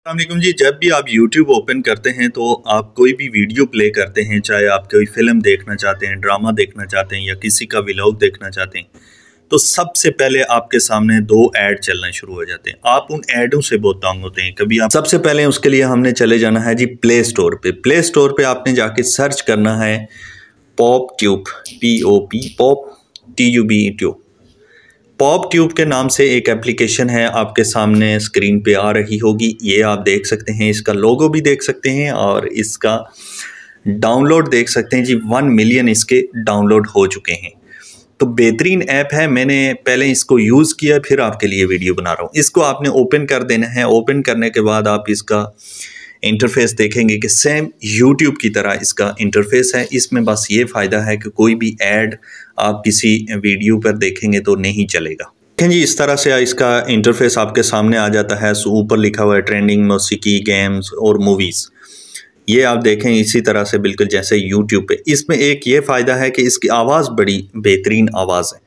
अस्सलामुअलैकुम जी। जब भी आप YouTube ओपन करते हैं तो आप कोई भी वीडियो प्ले करते हैं, चाहे आप कोई फिल्म देखना चाहते हैं, ड्रामा देखना चाहते हैं या किसी का व्लॉग देखना चाहते हैं, तो सबसे पहले आपके सामने दो ऐड चलना शुरू हो जाते हैं। आप उन ऐडों से बहुत तंग होते हैं। कभी आप सबसे पहले उसके लिए हमने चले जाना है जी प्ले स्टोर पे। प्ले स्टोर पे आपने जाके सर्च करना है pop tube, POP, pop TUB। Pop tube के नाम से एक एप्लीकेशन है, आपके सामने स्क्रीन पे आ रही होगी। ये आप देख सकते हैं, इसका लोगो भी देख सकते हैं और इसका डाउनलोड देख सकते हैं जी। 1 मिलियन इसके डाउनलोड हो चुके हैं। तो बेहतरीन ऐप है। मैंने पहले इसको यूज़ किया, फिर आपके लिए वीडियो बना रहा हूँ। इसको आपने ओपन कर देना है। ओपन करने के बाद आप इसका इंटरफेस देखेंगे कि सेम YouTube की तरह इसका इंटरफेस है। इसमें बस ये फ़ायदा है कि कोई भी ऐड आप किसी वीडियो पर देखेंगे तो नहीं चलेगा। देखें जी, इस तरह से इसका इंटरफेस आपके सामने आ जाता है। ऊपर लिखा हुआ है ट्रेंडिंग, मौसीकी, गेम्स और मूवीज़। ये आप देखें इसी तरह से बिल्कुल जैसे YouTube पे। इसमें एक ये फ़ायदा है कि इसकी आवाज़ बड़ी बेहतरीन आवाज़ है,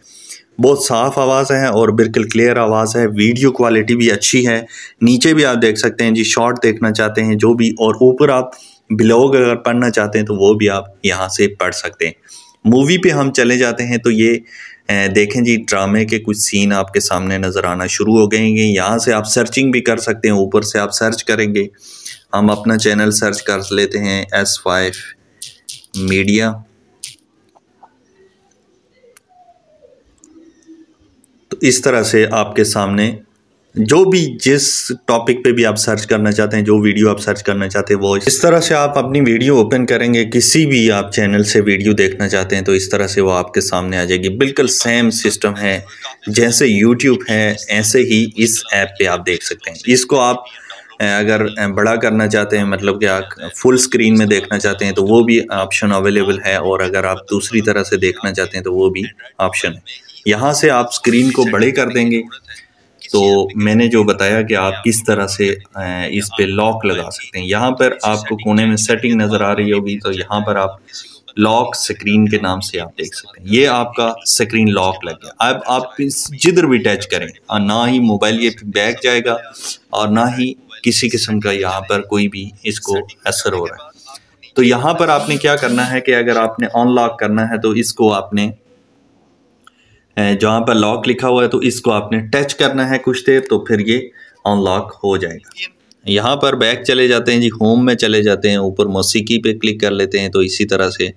बहुत साफ़ आवाज़ है और बिल्कुल क्लियर आवाज़ है। वीडियो क्वालिटी भी अच्छी है। नीचे भी आप देख सकते हैं जी, शॉर्ट देखना चाहते हैं जो भी, और ऊपर आप ब्लॉग अगर पढ़ना चाहते हैं तो वो भी आप यहाँ से पढ़ सकते हैं। मूवी पे हम चले जाते हैं तो ये देखें जी, ड्रामे के कुछ सीन आपके सामने नज़र आना शुरू हो गए हैं। यहाँ से आप सर्चिंग भी कर सकते हैं। ऊपर से आप सर्च करेंगे, हम अपना चैनल सर्च कर लेते हैं S5 मीडिया। तो इस तरह से आपके सामने जो भी जिस टॉपिक पे भी आप सर्च करना चाहते हैं, जो वीडियो आप सर्च करना चाहते हैं, वो इस तरह से आप अपनी वीडियो ओपन करेंगे। किसी भी आप चैनल से वीडियो देखना चाहते हैं तो इस तरह से वो आपके सामने आ जाएगी। बिल्कुल सेम सिस्टम है जैसे YouTube है, ऐसे ही इस ऐप पे आप देख सकते हैं। इसको आप अगर बड़ा करना चाहते हैं, मतलब कि आप फुल स्क्रीन में देखना चाहते हैं तो वो भी ऑप्शन अवेलेबल है, और अगर आप दूसरी तरह से देखना चाहते हैं तो वो भी ऑप्शन है। यहाँ से आप स्क्रीन को बड़े कर देंगे तो मैंने जो बताया कि आप किस तरह से इस पे लॉक लगा सकते हैं। यहाँ पर आपको कोने में सेटिंग नज़र आ रही होगी, तो यहाँ पर आप लॉक स्क्रीन के नाम से आप देख सकते हैं। ये आपका स्क्रीन लॉक लग गया। अब आप इस जिधर भी टच करें, ना ही मोबाइल ये बैक जाएगा और ना ही किसी किस्म का यहाँ पर कोई भी इसको असर हो रहा है। तो यहाँ पर आपने क्या करना है कि अगर आपने अनलॉक करना है तो इसको आपने जहाँ पर लॉक लिखा हुआ है तो इसको आपने टच करना है कुछ देर, तो फिर ये अनलॉक हो जाएगा। यहाँ पर बैक चले जाते हैं जी, होम में चले जाते हैं, ऊपर मौसीकी पे क्लिक कर लेते हैं। तो इसी तरह से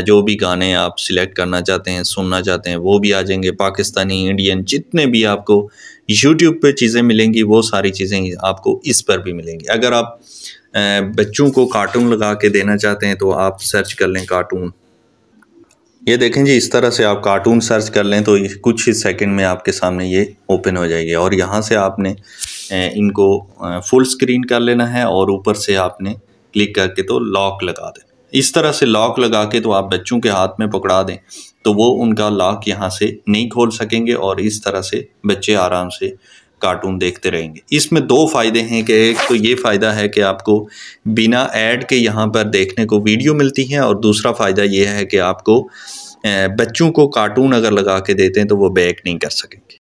जो भी गाने आप सिलेक्ट करना चाहते हैं, सुनना चाहते हैं, वो भी आ जाएंगे। पाकिस्तानी, इंडियन, जितने भी आपको YouTube पे चीज़ें मिलेंगी वो सारी चीज़ें आपको इस पर भी मिलेंगी। अगर आप बच्चों को कार्टून लगा के देना चाहते हैं तो आप सर्च कर लें कार्टून। ये देखें जी, इस तरह से आप कार्टून सर्च कर लें तो कुछ ही सेकंड में आपके सामने ये ओपन हो जाएगी। और यहाँ से आपने इनको फुल स्क्रीन कर लेना है और ऊपर से आपने क्लिक करके तो लॉक लगा दें। इस तरह से लॉक लगा के तो आप बच्चों के हाथ में पकड़ा दें तो वो उनका लॉक यहाँ से नहीं खोल सकेंगे और इस तरह से बच्चे आराम से कार्टून देखते रहेंगे। इसमें दो फ़ायदे हैं कि एक तो ये फ़ायदा है कि आपको बिना ऐड के यहाँ पर देखने को वीडियो मिलती है, और दूसरा फ़ायदा ये है कि आपको बच्चों को कार्टून अगर लगा के देते हैं तो वो बैक नहीं कर सकेंगे।